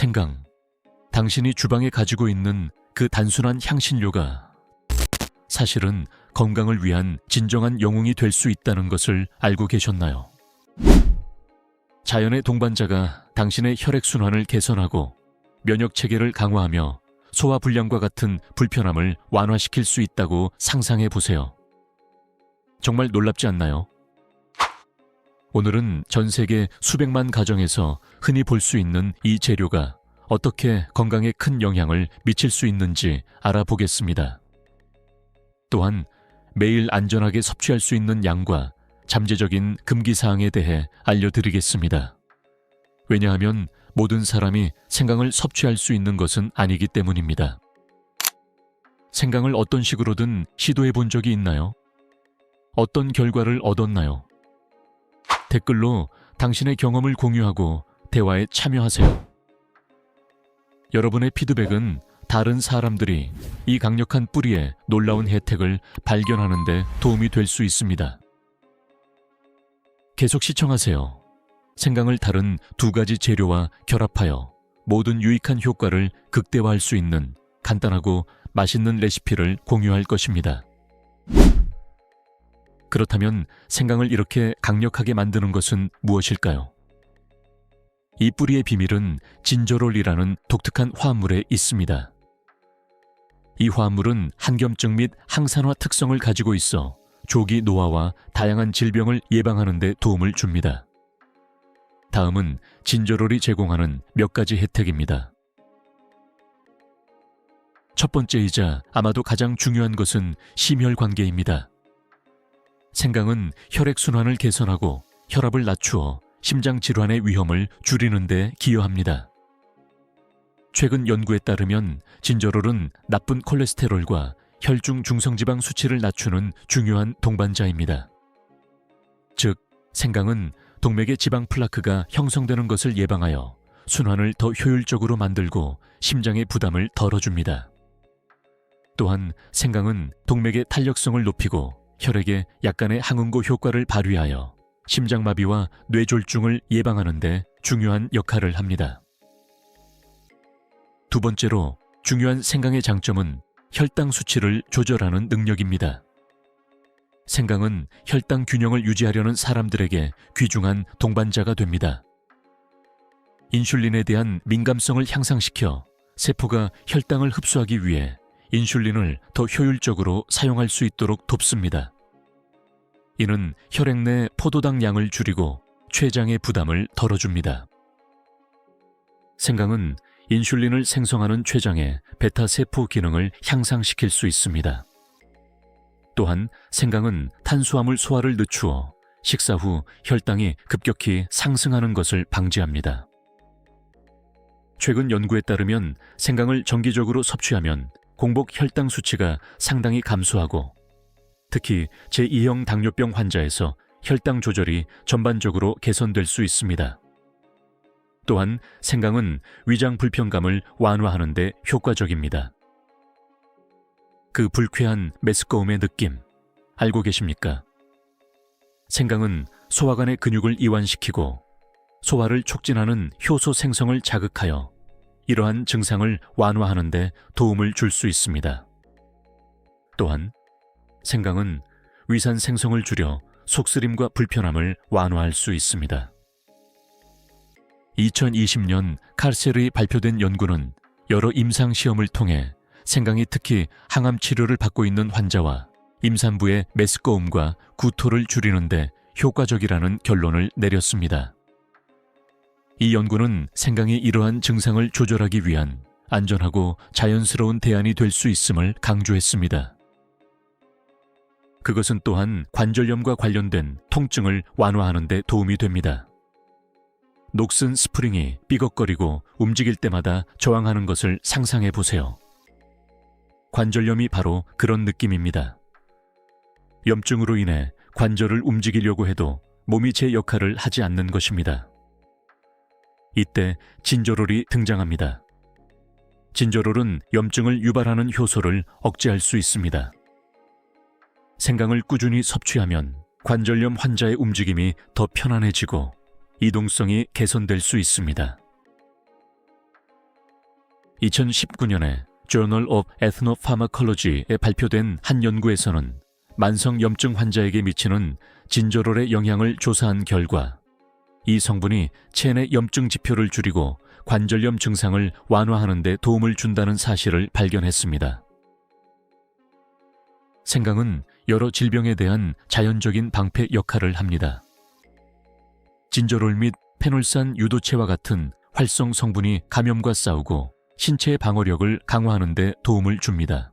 생강, 당신이 주방에 가지고 있는 그 단순한 향신료가 사실은 건강을 위한 진정한 영웅이 될 수 있다는 것을 알고 계셨나요? 자연의 동반자가 당신의 혈액순환을 개선하고 면역체계를 강화하며 소화불량과 같은 불편함을 완화시킬 수 있다고 상상해 보세요. 정말 놀랍지 않나요? 오늘은 전 세계 수백만 가정에서 흔히 볼 수 있는 이 재료가 어떻게 건강에 큰 영향을 미칠 수 있는지 알아보겠습니다. 또한 매일 안전하게 섭취할 수 있는 양과 잠재적인 금기사항에 대해 알려드리겠습니다. 왜냐하면 모든 사람이 생강을 섭취할 수 있는 것은 아니기 때문입니다. 생강을 어떤 식으로든 시도해 본 적이 있나요? 어떤 결과를 얻었나요? 댓글로 당신의 경험을 공유하고 대화에 참여하세요. 여러분의 피드백은 다른 사람들이 이 강력한 뿌리의 놀라운 혜택을 발견하는 데 도움이 될 수 있습니다. 계속 시청하세요. 생강을 다른 두 가지 재료와 결합하여 모든 유익한 효과를 극대화할 수 있는 간단하고 맛있는 레시피를 공유할 것입니다. 그렇다면 생강을 이렇게 강력하게 만드는 것은 무엇일까요? 이 뿌리의 비밀은 진저롤이라는 독특한 화합물에 있습니다. 이 화합물은 한겸증 및 항산화 특성을 가지고 있어 조기 노화와 다양한 질병을 예방하는 데 도움을 줍니다. 다음은 진저롤이 제공하는 몇 가지 혜택입니다. 첫 번째이자 아마도 가장 중요한 것은 심혈관계입니다. 생강은 혈액순환을 개선하고 혈압을 낮추어 심장질환의 위험을 줄이는 데 기여합니다. 최근 연구에 따르면 진저롤은 나쁜 콜레스테롤과 혈중 중성지방 수치를 낮추는 중요한 동반자입니다. 즉, 생강은 동맥의 지방 플라크가 형성되는 것을 예방하여 순환을 더 효율적으로 만들고 심장의 부담을 덜어줍니다. 또한 생강은 동맥의 탄력성을 높이고 혈액에 약간의 항응고 효과를 발휘하여 심장마비와 뇌졸중을 예방하는 데 중요한 역할을 합니다. 두 번째로 중요한 생강의 장점은 혈당 수치를 조절하는 능력입니다. 생강은 혈당 균형을 유지하려는 사람들에게 귀중한 동반자가 됩니다. 인슐린에 대한 민감성을 향상시켜 세포가 혈당을 흡수하기 위해 인슐린을 더 효율적으로 사용할 수 있도록 돕습니다. 이는 혈액 내 포도당 양을 줄이고 췌장의 부담을 덜어줍니다. 생강은 인슐린을 생성하는 췌장의 베타 세포 기능을 향상시킬 수 있습니다. 또한 생강은 탄수화물 소화를 늦추어 식사 후 혈당이 급격히 상승하는 것을 방지합니다. 최근 연구에 따르면 생강을 정기적으로 섭취하면 공복 혈당 수치가 상당히 감소하고 특히 제2형 당뇨병 환자에서 혈당 조절이 전반적으로 개선될 수 있습니다. 또한 생강은 위장 불편감을 완화하는 데 효과적입니다. 그 불쾌한 메스꺼움의 느낌, 알고 계십니까? 생강은 소화관의 근육을 이완시키고 소화를 촉진하는 효소 생성을 자극하여 이러한 증상을 완화하는 데 도움을 줄 수 있습니다. 또한 생강은 위산 생성을 줄여 속쓰림과 불편함을 완화할 수 있습니다. 2020년 칼셀이 발표된 연구는 여러 임상시험을 통해 생강이 특히 항암 치료를 받고 있는 환자와 임산부의 메스꺼움과 구토를 줄이는 데 효과적이라는 결론을 내렸습니다. 이 연구는 생강이 이러한 증상을 조절하기 위한 안전하고 자연스러운 대안이 될 수 있음을 강조했습니다. 그것은 또한 관절염과 관련된 통증을 완화하는 데 도움이 됩니다. 녹슨 스프링이 삐걱거리고 움직일 때마다 저항하는 것을 상상해 보세요. 관절염이 바로 그런 느낌입니다. 염증으로 인해 관절을 움직이려고 해도 몸이 제 역할을 하지 않는 것입니다. 이때 진저롤이 등장합니다. 진저롤은 염증을 유발하는 효소를 억제할 수 있습니다. 생강을 꾸준히 섭취하면 관절염 환자의 움직임이 더 편안해지고 이동성이 개선될 수 있습니다. 2019년에 Journal of Ethnopharmacology에 발표된 한 연구에서는 만성 염증 환자에게 미치는 진저롤의 영향을 조사한 결과 이 성분이 체내 염증 지표를 줄이고 관절염 증상을 완화하는 데 도움을 준다는 사실을 발견했습니다. 생강은 여러 질병에 대한 자연적인 방패 역할을 합니다. 진저롤 및 페놀산 유도체와 같은 활성 성분이 감염과 싸우고 신체의 방어력을 강화하는 데 도움을 줍니다.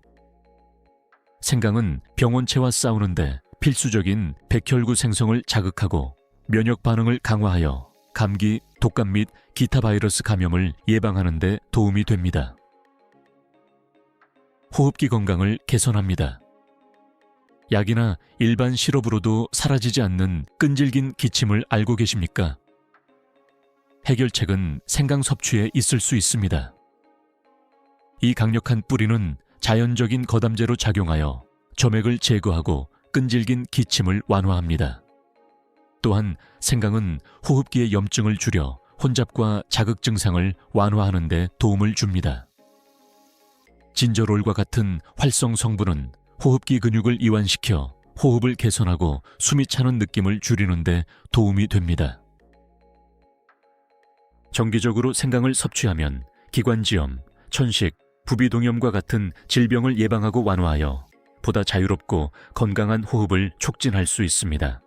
생강은 병원체와 싸우는데 필수적인 백혈구 생성을 자극하고 면역 반응을 강화하여 감기, 독감 및 기타 바이러스 감염을 예방하는 데 도움이 됩니다. 호흡기 건강을 개선합니다. 약이나 일반 시럽으로도 사라지지 않는 끈질긴 기침을 알고 계십니까? 해결책은 생강 섭취에 있을 수 있습니다. 이 강력한 뿌리는 자연적인 거담제로 작용하여 점액을 제거하고 끈질긴 기침을 완화합니다. 또한 생강은 호흡기의 염증을 줄여 혼잡과 자극 증상을 완화하는 데 도움을 줍니다. 진저롤과 같은 활성 성분은 호흡기 근육을 이완시켜 호흡을 개선하고 숨이 차는 느낌을 줄이는 데 도움이 됩니다. 정기적으로 생강을 섭취하면 기관지염, 천식, 부비동염과 같은 질병을 예방하고 완화하여 보다 자유롭고 건강한 호흡을 촉진할 수 있습니다.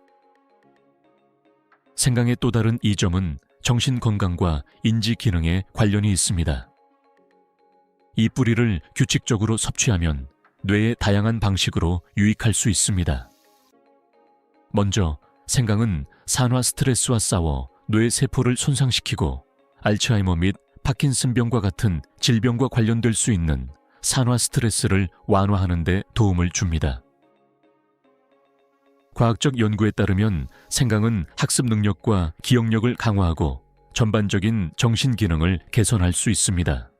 생강의 또 다른 이점은 정신 건강과 인지 기능에 관련이 있습니다. 이 뿌리를 규칙적으로 섭취하면 뇌의 다양한 방식으로 유익할 수 있습니다. 먼저 생강은 산화 스트레스와 싸워 뇌 세포를 손상시키고 알츠하이머 및 파킨슨병과 같은 질병과 관련될 수 있는 산화 스트레스를 완화하는 데 도움을 줍니다. 과학적 연구에 따르면 생강은 학습 능력과 기억력을 강화하고 전반적인 정신 기능을 개선할 수 있습니다.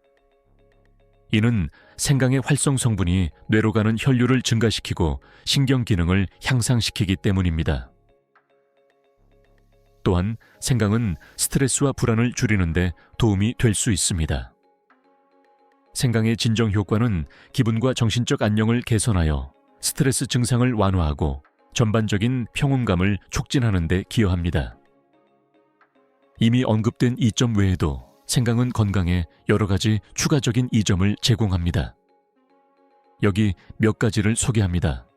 이는 생강의 활성 성분이 뇌로 가는 혈류를 증가시키고 신경 기능을 향상시키기 때문입니다. 또한 생강은 스트레스와 불안을 줄이는 데 도움이 될 수 있습니다. 생강의 진정 효과는 기분과 정신적 안녕을 개선하여 스트레스 증상을 완화하고 전반적인 평온감을 촉진하는 데 기여합니다. 이미 언급된 이점 외에도 생강은 건강에 여러 가지 추가적인 이점을 제공합니다. 여기 몇 가지를 소개합니다.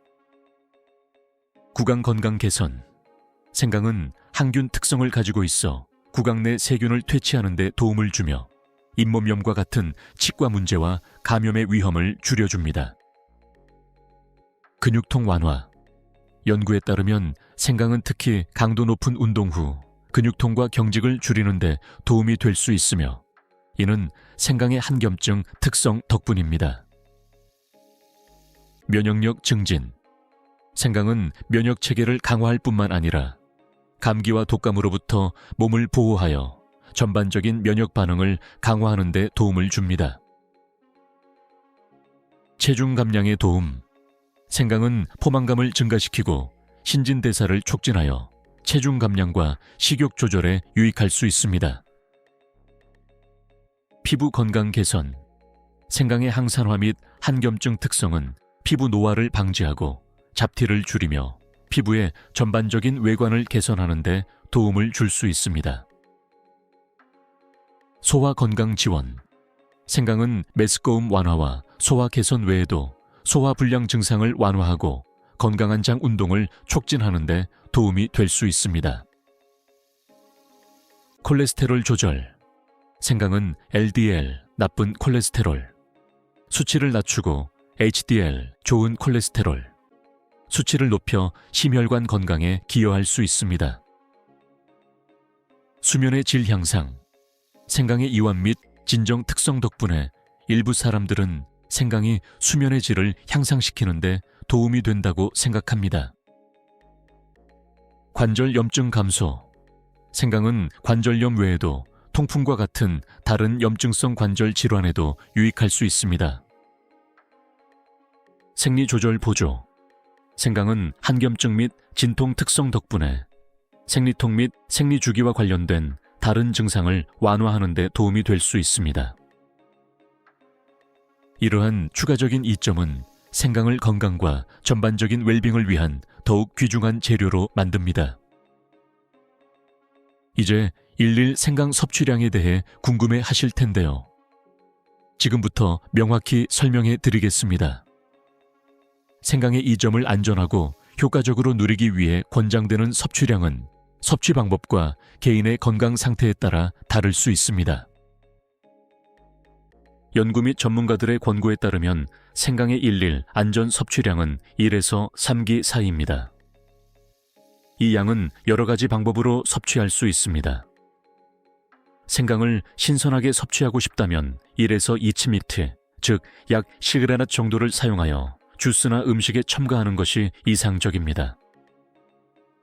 구강 건강 개선. 생강은 항균 특성을 가지고 있어 구강 내 세균을 퇴치하는 데 도움을 주며 잇몸염과 같은 치과 문제와 감염의 위험을 줄여줍니다. 근육통 완화. 연구에 따르면 생강은 특히 강도 높은 운동 후 근육통과 경직을 줄이는 데 도움이 될 수 있으며 이는 생강의 한겸증 특성 덕분입니다. 면역력 증진. 생강은 면역 체계를 강화할 뿐만 아니라 감기와 독감으로부터 몸을 보호하여 전반적인 면역 반응을 강화하는 데 도움을 줍니다. 체중 감량에 도움. 생강은 포만감을 증가시키고 신진대사를 촉진하여 체중 감량과 식욕 조절에 유익할 수 있습니다. 피부 건강 개선. 생강의 항산화 및 한겸증 특성은 피부 노화를 방지하고 잡티를 줄이며 피부의 전반적인 외관을 개선하는 데 도움을 줄 수 있습니다. 소화 건강 지원. 생강은 메스꺼움 완화와 소화 개선 외에도 소화 불량 증상을 완화하고 건강한 장 운동을 촉진하는 데 도움이 될 수 있습니다. 콜레스테롤 조절. 생강은 LDL, 나쁜 콜레스테롤, 수치를 낮추고 HDL, 좋은 콜레스테롤, 수치를 높여 심혈관 건강에 기여할 수 있습니다. 수면의 질 향상. 생강의 이완 및 진정 특성 덕분에 일부 사람들은 생강이 수면의 질을 향상시키는 데 도움이 된다고 생각합니다. 관절 염증 감소. 생강은 관절염 외에도 통풍과 같은 다른 염증성 관절 질환에도 유익할 수 있습니다. 생리 조절 보조. 생강은 한겸증 및 진통 특성 덕분에 생리통 및 생리주기와 관련된 다른 증상을 완화하는 데 도움이 될 수 있습니다. 이러한 추가적인 이점은 생강을 건강과 전반적인 웰빙을 위한 더욱 귀중한 재료로 만듭니다. 이제 일일 생강 섭취량에 대해 궁금해 하실 텐데요. 지금부터 명확히 설명해 드리겠습니다. 생강의 이 점을 안전하고 효과적으로 누리기 위해 권장되는 섭취량은 섭취 방법과 개인의 건강 상태에 따라 다를 수 있습니다. 연구 및 전문가들의 권고에 따르면 생강의 일일 안전 섭취량은 1에서 3기 사이입니다. 이 양은 여러 가지 방법으로 섭취할 수 있습니다. 생강을 신선하게 섭취하고 싶다면 1에서 2치미트, 즉 약 10g 정도를 사용하여 주스나 음식에 첨가하는 것이 이상적입니다.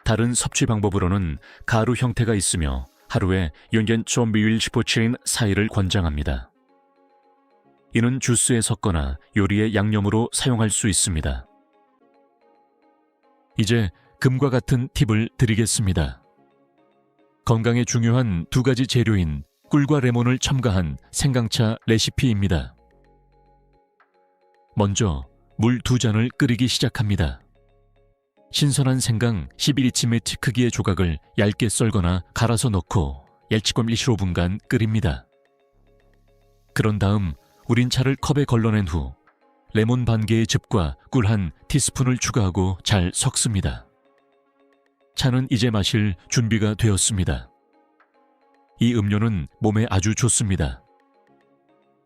다른 섭취 방법으로는 가루 형태가 있으며 하루에 4.0ml 스포츠인 사이를 권장합니다. 이는 주스에 섞거나 요리의 양념으로 사용할 수 있습니다. 이제 금과 같은 팁을 드리겠습니다. 건강에 중요한 두 가지 재료인 꿀과 레몬을 첨가한 생강차 레시피입니다. 먼저 물 2잔을 끓이기 시작합니다. 신선한 생강 11인치 크기의 조각을 얇게 썰거나 갈아서 넣고 15분간 끓입니다. 그런 다음 우린 차를 컵에 걸러낸 후 레몬 반 개의 즙과 꿀 1티스푼을 추가하고 잘 섞습니다. 차는 이제 마실 준비가 되었습니다. 이 음료는 몸에 아주 좋습니다.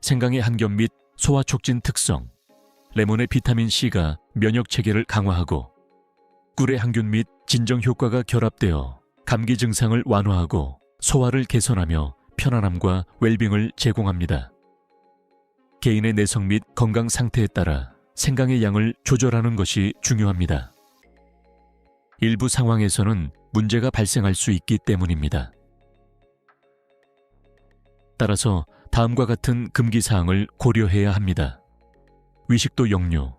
생강의 한겹 및 소화 촉진 특성, 레몬의 비타민C가 면역 체계를 강화하고 꿀의 항균 및 진정 효과가 결합되어 감기 증상을 완화하고 소화를 개선하며 편안함과 웰빙을 제공합니다. 개인의 내성 및 건강 상태에 따라 생강의 양을 조절하는 것이 중요합니다. 일부 상황에서는 문제가 발생할 수 있기 때문입니다. 따라서 다음과 같은 금기사항을 고려해야 합니다. 위식도 역류,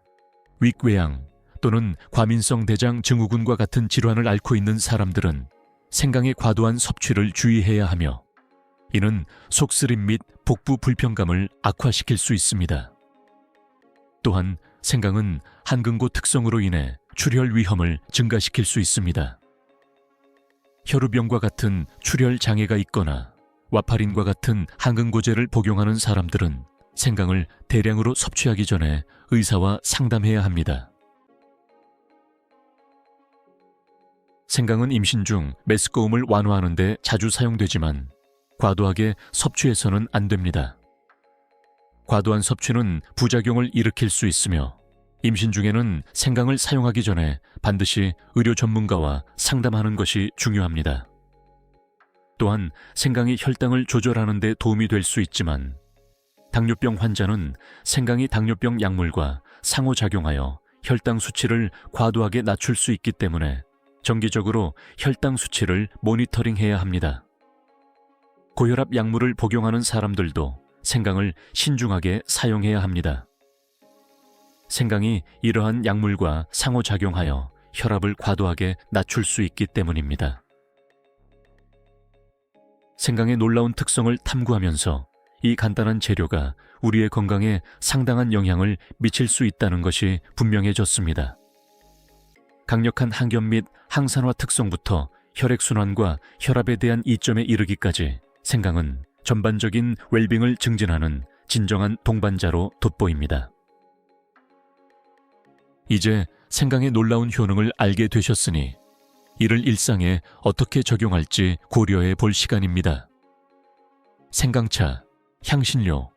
위궤양 또는 과민성 대장 증후군과 같은 질환을 앓고 있는 사람들은 생강의 과도한 섭취를 주의해야 하며 이는 속쓰림 및 복부 불편감을 악화시킬 수 있습니다. 또한 생강은 한근고 특성으로 인해 출혈 위험을 증가시킬 수 있습니다. 혈우병과 같은 출혈 장애가 있거나 와파린과 같은 항근고제를 복용하는 사람들은 생강을 대량으로 섭취하기 전에 의사와 상담해야 합니다. 생강은 임신 중 메스꺼움을 완화하는 데 자주 사용되지만 과도하게 섭취해서는 안 됩니다. 과도한 섭취는 부작용을 일으킬 수 있으며 임신 중에는 생강을 사용하기 전에 반드시 의료 전문가와 상담하는 것이 중요합니다. 또한 생강이 혈당을 조절하는 데 도움이 될 수 있지만 당뇨병 환자는 생강이 당뇨병 약물과 상호작용하여 혈당 수치를 과도하게 낮출 수 있기 때문에 정기적으로 혈당 수치를 모니터링해야 합니다. 고혈압 약물을 복용하는 사람들도 생강을 신중하게 사용해야 합니다. 생강이 이러한 약물과 상호작용하여 혈압을 과도하게 낮출 수 있기 때문입니다. 생강의 놀라운 특성을 탐구하면서 이 간단한 재료가 우리의 건강에 상당한 영향을 미칠 수 있다는 것이 분명해졌습니다. 강력한 항염 및 항산화 특성부터 혈액순환과 혈압에 대한 이점에 이르기까지 생강은 전반적인 웰빙을 증진하는 진정한 동반자로 돋보입니다. 이제 생강의 놀라운 효능을 알게 되셨으니 이를 일상에 어떻게 적용할지 고려해 볼 시간입니다. 생강차, 향신료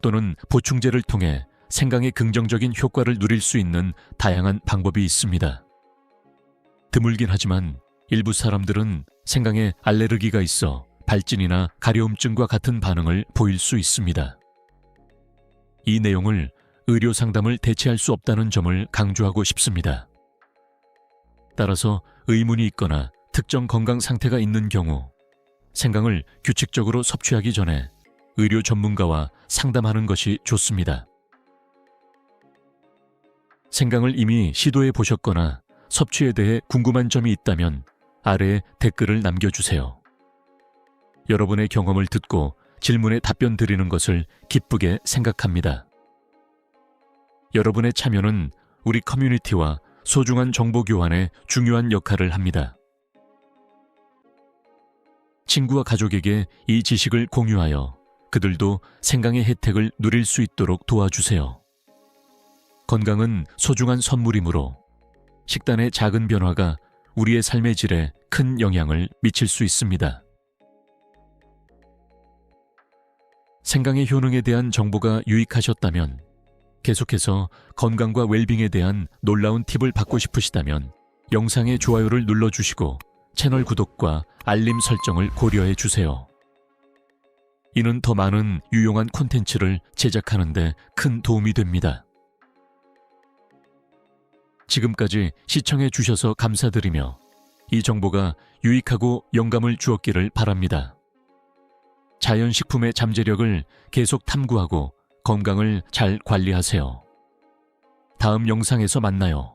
또는 보충제를 통해 생강의 긍정적인 효과를 누릴 수 있는 다양한 방법이 있습니다. 드물긴 하지만 일부 사람들은 생강에 알레르기가 있어 발진이나 가려움증과 같은 반응을 보일 수 있습니다. 이 내용을 의료 상담을 대체할 수 없다는 점을 강조하고 싶습니다. 따라서 의문이 있거나 특정 건강 상태가 있는 경우 생강을 규칙적으로 섭취하기 전에 의료 전문가와 상담하는 것이 좋습니다. 생강을 이미 시도해 보셨거나 섭취에 대해 궁금한 점이 있다면 아래에 댓글을 남겨주세요. 여러분의 경험을 듣고 질문에 답변 드리는 것을 기쁘게 생각합니다. 여러분의 참여는 우리 커뮤니티와 소중한 정보 교환에 중요한 역할을 합니다. 친구와 가족에게 이 지식을 공유하여 그들도 생강의 혜택을 누릴 수 있도록 도와주세요. 건강은 소중한 선물이므로 식단의 작은 변화가 우리의 삶의 질에 큰 영향을 미칠 수 있습니다. 생강의 효능에 대한 정보가 유익하셨다면, 계속해서 건강과 웰빙에 대한 놀라운 팁을 받고 싶으시다면 영상의 좋아요를 눌러주시고 채널 구독과 알림 설정을 고려해 주세요. 이는 더 많은 유용한 콘텐츠를 제작하는 데 큰 도움이 됩니다. 지금까지 시청해 주셔서 감사드리며 이 정보가 유익하고 영감을 주었기를 바랍니다. 자연식품의 잠재력을 계속 탐구하고 건강을 잘 관리하세요. 다음 영상에서 만나요.